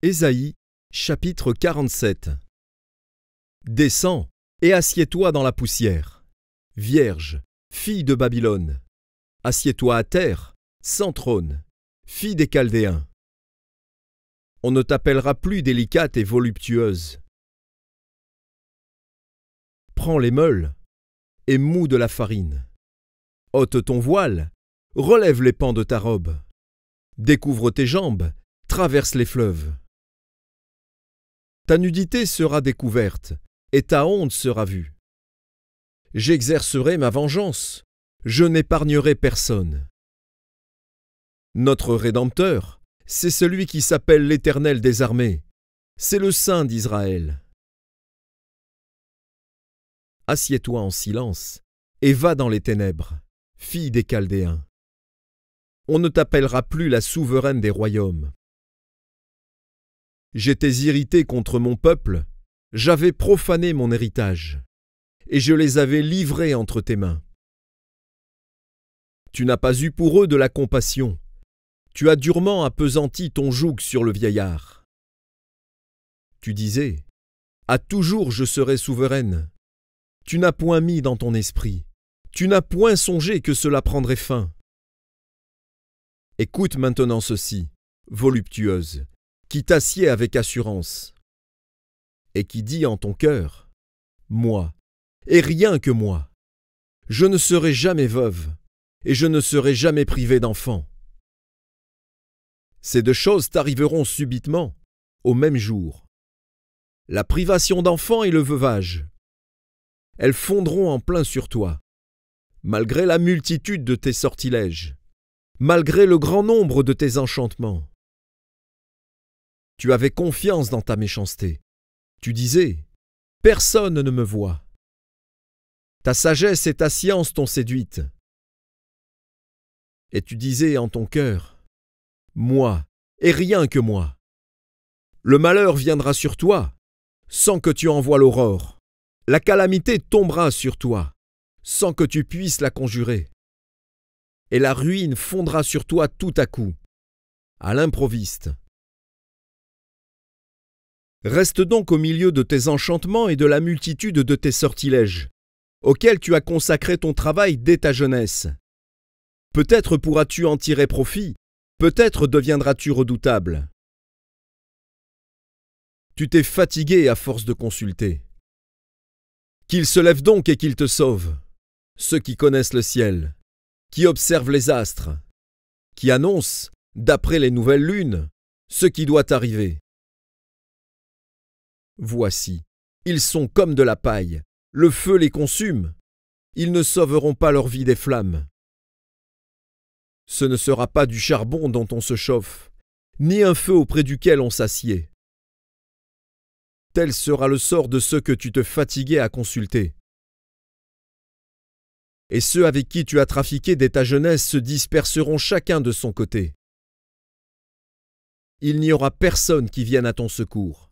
Ésaïe, chapitre 47. Descends et assieds-toi dans la poussière, vierge, fille de Babylone. Assieds-toi à terre, sans trône, fille des Chaldéens. On ne t'appellera plus délicate et voluptueuse. Prends les meules et moue de la farine. Ôte ton voile, relève les pans de ta robe. Découvre tes jambes, traverse les fleuves. Ta nudité sera découverte, et ta honte sera vue. J'exercerai ma vengeance, je n'épargnerai personne. Notre Rédempteur, c'est celui qui s'appelle l'Éternel des armées, c'est le Saint d'Israël. Assieds-toi en silence, et va dans les ténèbres, fille des Chaldéens. On ne t'appellera plus la souveraine des royaumes. J'étais irrité contre mon peuple, j'avais profané mon héritage, et je les avais livrés entre tes mains. Tu n'as pas eu pour eux de la compassion, tu as durement appesanti ton joug sur le vieillard. Tu disais, à toujours je serai souveraine. Tu n'as point mis dans ton esprit, tu n'as point songé que cela prendrait fin. Écoute maintenant ceci, voluptueuse, qui t'assied avec assurance, et qui dit en ton cœur, moi, et rien que moi, je ne serai jamais veuve, et je ne serai jamais privée d'enfant. Ces deux choses t'arriveront subitement, au même jour. La privation d'enfant et le veuvage. Elles fondront en plein sur toi, malgré la multitude de tes sortilèges, malgré le grand nombre de tes enchantements. Tu avais confiance dans ta méchanceté. Tu disais, personne ne me voit. Ta sagesse et ta science t'ont séduite. Et tu disais en ton cœur, moi, et rien que moi. Le malheur viendra sur toi, sans que tu envoies l'aurore. La calamité tombera sur toi, sans que tu puisses la conjurer. Et la ruine fondra sur toi tout à coup, à l'improviste. Reste donc au milieu de tes enchantements et de la multitude de tes sortilèges, auxquels tu as consacré ton travail dès ta jeunesse. Peut-être pourras-tu en tirer profit, peut-être deviendras-tu redoutable. Tu t'es fatigué à force de consulter. Qu'il se lève donc et qu'il te sauve, ceux qui connaissent le ciel, qui observent les astres, qui annoncent, d'après les nouvelles lunes, ce qui doit arriver. Voici, ils sont comme de la paille, le feu les consume, ils ne sauveront pas leur vie des flammes. Ce ne sera pas du charbon dont on se chauffe, ni un feu auprès duquel on s'assied. Tel sera le sort de ceux que tu te fatiguais à consulter. Et ceux avec qui tu as trafiqué dès ta jeunesse se disperseront chacun de son côté. Il n'y aura personne qui vienne à ton secours.